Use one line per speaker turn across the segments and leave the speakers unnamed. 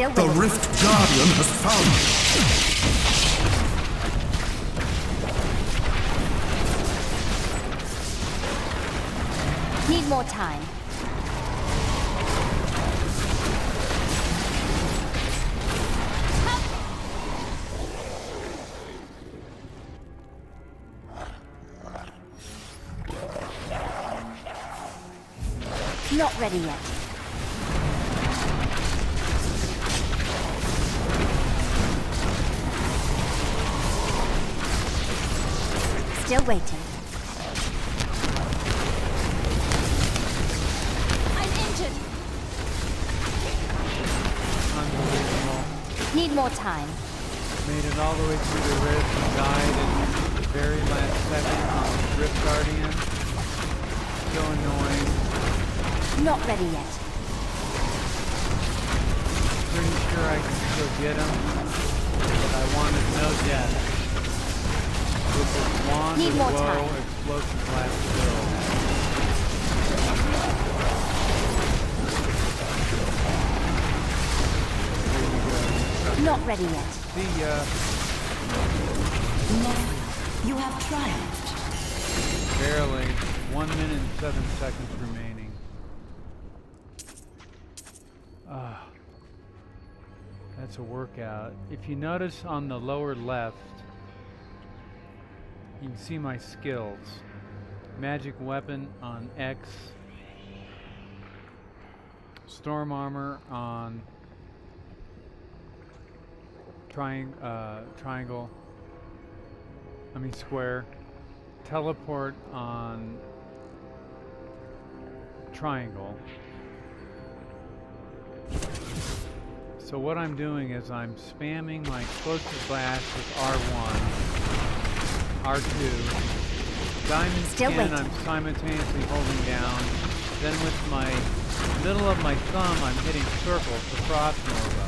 Still
The
waiting.
Rift Guardian has found
Need more time. Not ready yet. Still waiting. I'm injured.
Unbelievable.
Need more time.
Made it all the way through the rift and died in the very last second on the Rift Guardian. So annoying.
Not ready yet.
Pretty sure I can still get him, but I wanted no death. With this wand
Need
of
more
woe,
time.
explosive blast build.
Not ready yet.
See ya.
Nephew, you have triumphed.
Barely. 1 minute and 7 seconds remaining. That's a workout. If you notice on the lower left, you can see my skills. Magic weapon on X. Storm armor on triangle. I mean square. Teleport on triangle. So what I'm doing is I'm spamming my explosive blast with R1, R2. Diamond
Still
skin
waiting.
I'm simultaneously holding down. Then with my middle of my thumb I'm hitting circle for Frost Nova.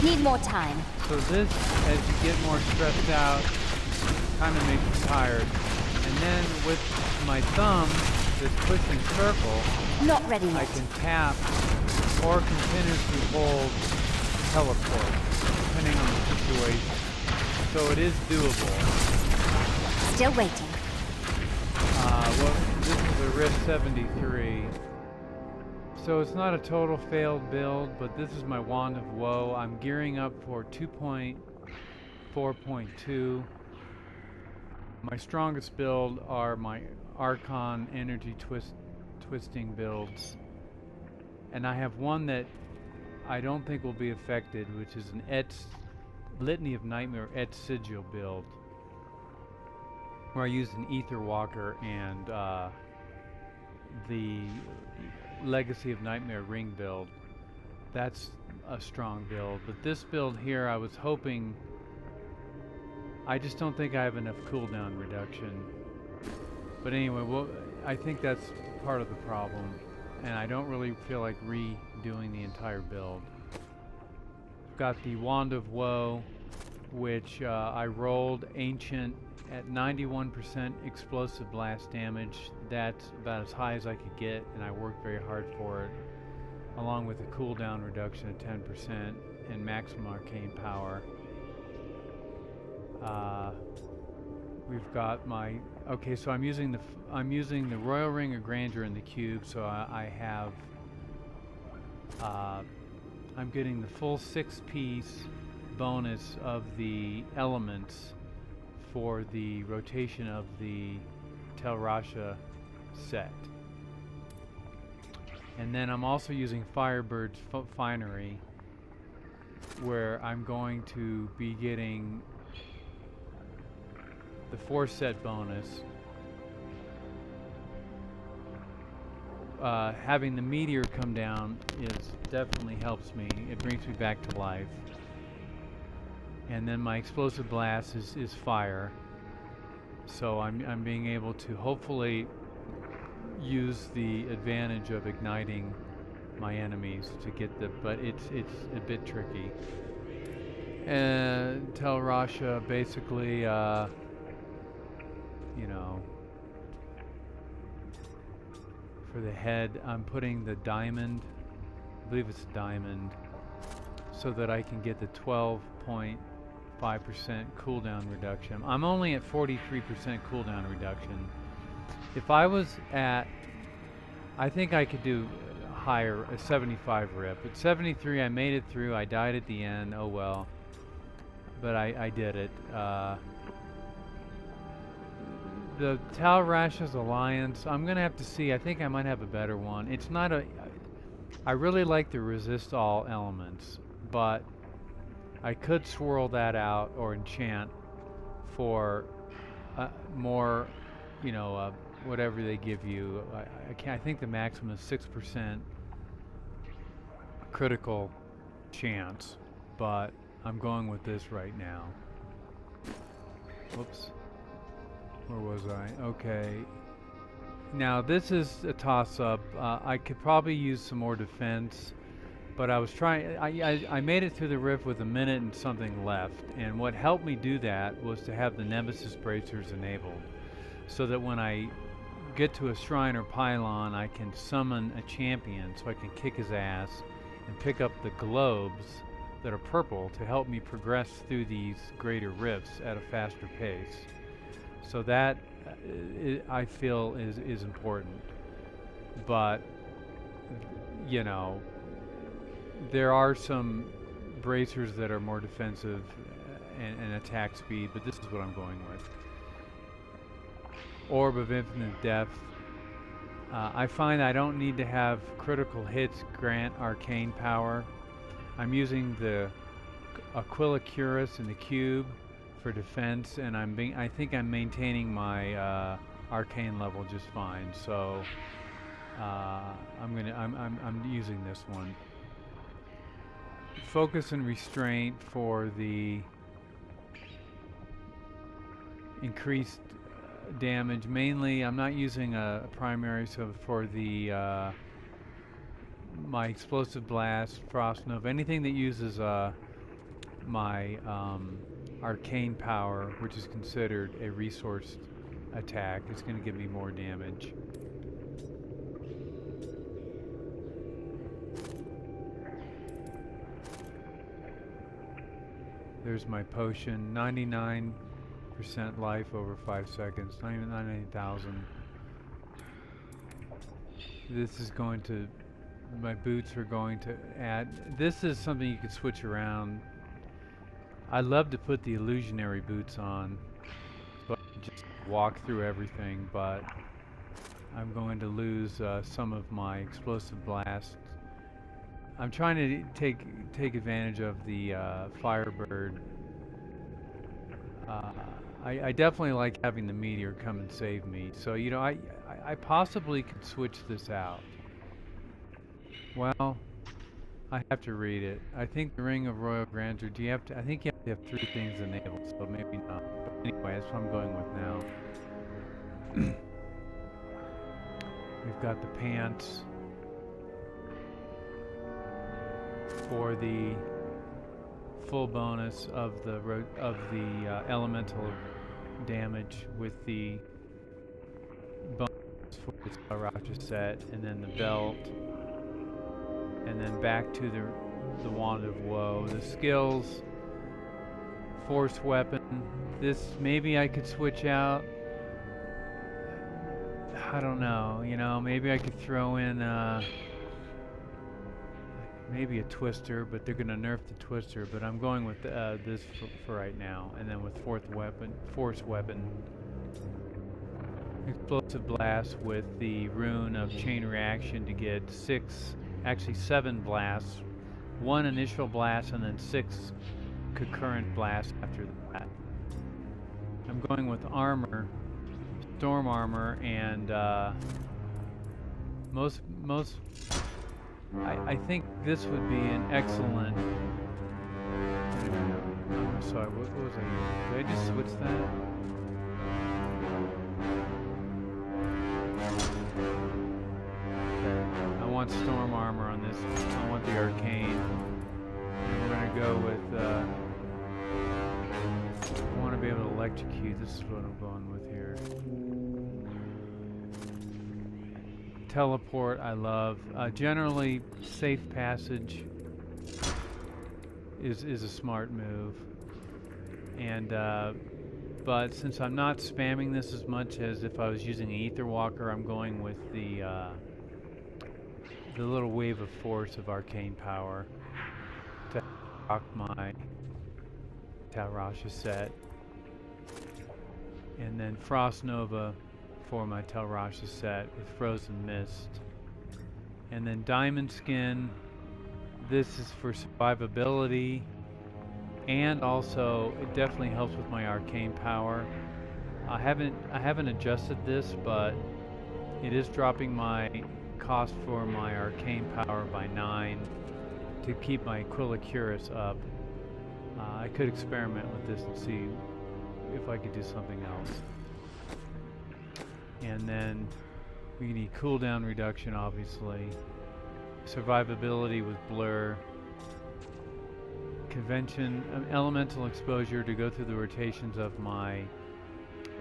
Need more time.
So this, as you get more stressed out, kind of makes you tired. And then with my thumb that's pushing circle,
Not ready
I
yet.
can tap or continuously hold teleport, depending on the situation. So it is doable.
Still waiting.
This is a Rift 73. So it's not a total failed build, but this is my Wand of Woe. I'm gearing up for 2.4.2. My strongest build are my Archon energy twisting builds. And I have one that I don't think will be affected, which is an Litany of Nightmare Et Sigil build, where I use an Ether Walker and the Legacy of Nightmare ring build. That's a strong build. But this build here, I was hoping, I just don't think I have enough cooldown reduction. But anyway, well, I think that's part of the problem. And I don't really feel like redoing the entire build. I've got the Wand of Woe, which I rolled Ancient at 91% explosive blast damage. That's about as high as I could get, and I worked very hard for it, along with a cooldown reduction of 10% and maximum arcane power. We've got my so I'm using the Royal Ring of Grandeur in the cube, so I have I'm getting the full 6-piece bonus of the elements for the rotation of the Tel Rasha set. And then I'm also using Firebird's Finery, where I'm going to be getting the 4-set bonus. Having the meteor come down definitely helps me. It brings me back to life. And then my explosive blast is fire. So I'm being able to hopefully use the advantage of igniting my enemies to get but it's a bit tricky. And Tel Rasha basically you know, for the head I'm putting the diamond I believe it's a diamond, so that I can get the 12.5% cooldown reduction. I'm only at 43% cooldown reduction. If I was at, I think I could do higher, a 75 rip. At 73, I made it through. I died at the end. Oh well. But I did it. The Tal Rasha's Alliance, I'm going to have to see. I think I might have a better one. It's not a... I really like the resist all elements, but I could swirl that out or enchant for more, you know, whatever they give you. I think the maximum is 6% critical chance, but I'm going with this right now. Whoops. Where was I? Okay. Now this is a toss-up. I could probably use some more defense, but I was trying. I made it through the rift with a minute and something left, and what helped me do that was to have the Nemesis bracers enabled, so that when I get to a shrine or pylon, I can summon a champion, so I can kick his ass and pick up the globes that are purple to help me progress through these greater rifts at a faster pace. So that I feel is important, but you know, there are some bracers that are more defensive and attack speed, but this is what I'm going with. Orb of Infinite Depth. I find I don't need to have critical hits grant arcane power. I'm using the Aquila Cuirass and the Cube for defense, and I think I'm maintaining my arcane level just fine. So I'm using this one. Focus and restraint for the increased damage. Mainly, I'm not using a primary, so for the my explosive blast, frost nova, anything that uses my arcane power, which is considered a resource attack, is going to give me more damage. There's my potion, 99% life over 5 seconds, 99,000. This is going to, my boots are going to add, this is something you could switch around. I'd love to put the illusionary boots on, but just walk through everything, but I'm going to lose some of my explosive blast. I'm trying to take advantage of the Firebird. I definitely like having the meteor come and save me. So, you know, I possibly could switch this out. Well, I have to read it. I think the Ring of Royal Grandeur, do you have to, I think you have to have 3 things enabled, so maybe not. But anyway, that's what I'm going with now. We've got the pants for the full bonus of the elemental damage with the bonus for the Sriracha set, and then the belt, and then back to the Wand of Woe. The skills, force weapon. This maybe I could switch out. I don't know. You know, maybe I could throw in maybe a twister, but they're gonna nerf the twister. But I'm going with this for right now, and then with force weapon, explosive blast with the rune of chain reaction to get 7 blasts, 1 initial blast, and then 6 concurrent blasts after that. I'm going with armor, storm armor, and I think this would be an excellent. I'm sorry, what was I using? Did I just switch that? Okay. I want storm armor on this. I want the arcane. And we're gonna go with. I want to be able to electrocute. This is what I'm going with here. Teleport, I love. Generally, safe passage is a smart move. And but since I'm not spamming this as much as if I was using an Ether Walker, I'm going with the little wave of force of arcane power to rock my Talrasha set. And then Frost Nova for my Talrasha set with Frozen Mist. And then Diamond Skin, this is for survivability, and also it definitely helps with my arcane power. I haven't adjusted this, but it is dropping my cost for my arcane power by 9 to keep my Aquila Cuirass up. I could experiment with this and see if I could do something else. And then we need cooldown reduction, obviously. Survivability with blur. Convention, elemental exposure to go through the rotations of my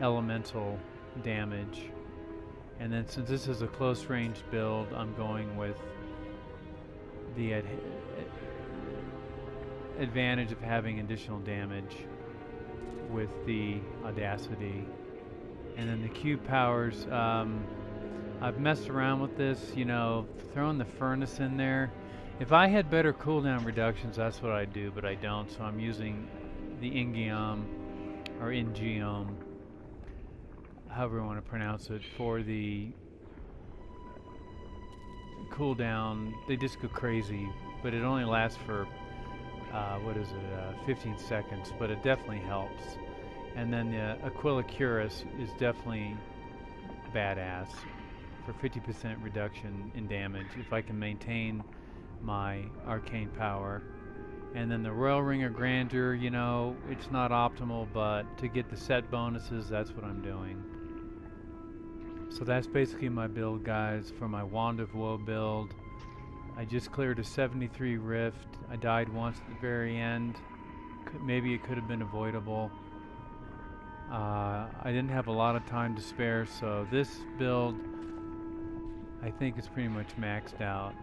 elemental damage. And then since this is a close range build, I'm going with the advantage of having additional damage with the Audacity. And then the Q powers, I've messed around with this, you know, throwing the furnace in there. If I had better cooldown reductions, that's what I'd do, but I don't, so I'm using the Ingium, or Ingium, however you want to pronounce it, for the cooldown. They just go crazy, but it only lasts for, 15 seconds, but it definitely helps. And then the Aquila Cuirass is definitely badass for 50% reduction in damage if I can maintain my arcane power. And then the Royal Ring of Grandeur, you know, it's not optimal, but to get the set bonuses, that's what I'm doing. So that's basically my build, guys, for my Wand of Woe build. I just cleared a 73 Rift. I died once at the very end. Maybe it could have been avoidable. I didn't have a lot of time to spare, so this build, I think it's pretty much maxed out.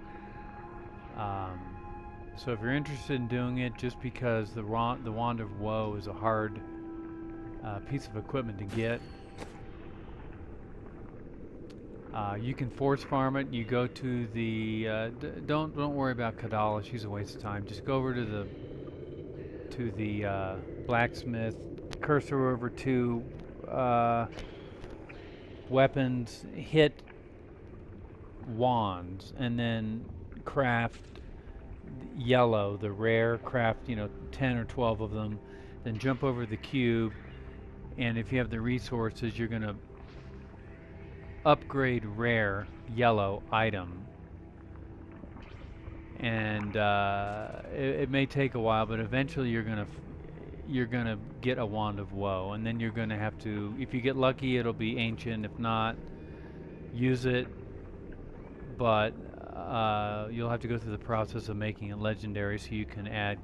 So if you're interested in doing it, just because the Wand of Woe is a hard piece of equipment to get, you can force farm it. You go to the don't worry about Kadala. She's a waste of time. Just go over to the blacksmith, cursor over to weapons, hit wands, and then craft yellow, the rare, craft, you know, 10 or 12 of them, then jump over the cube, and if you have the resources, you're going to upgrade rare yellow item. And it may take a while, but eventually you're gonna get a Wand of Woe, and then you're gonna have to, if you get lucky, it'll be ancient. If not, use it, but you'll have to go through the process of making it legendary, so you can add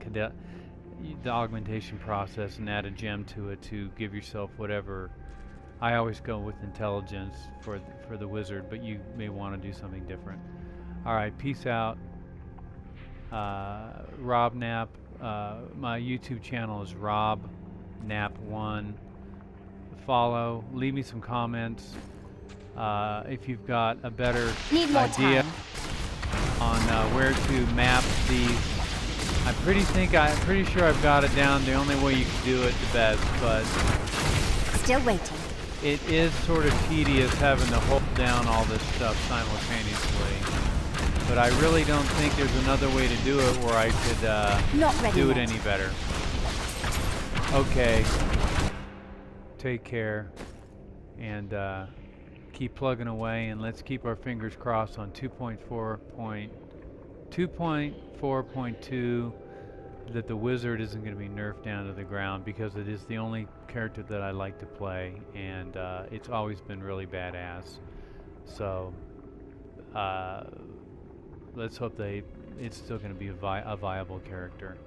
the augmentation process and add a gem to it to give yourself whatever. I always go with intelligence for the wizard, but you may want to do something different. Alright, peace out. Rob Knapp. My YouTube channel is Rob Knapp1. Follow, leave me some comments if you've got a better idea on where to map these. I'm pretty sure I've got it down the only way you can do it the best, but
still waiting.
It is sort of tedious having to hold down all this stuff simultaneously. But I really don't think there's another way to do it where I could do it any better. Okay. Take care. And keep plugging away, and let's keep our fingers crossed on 2.4.2 that the wizard isn't going to be nerfed down to the ground, because it is the only character that I like to play, and it's always been really badass. So let's hope it's still going to be a viable character.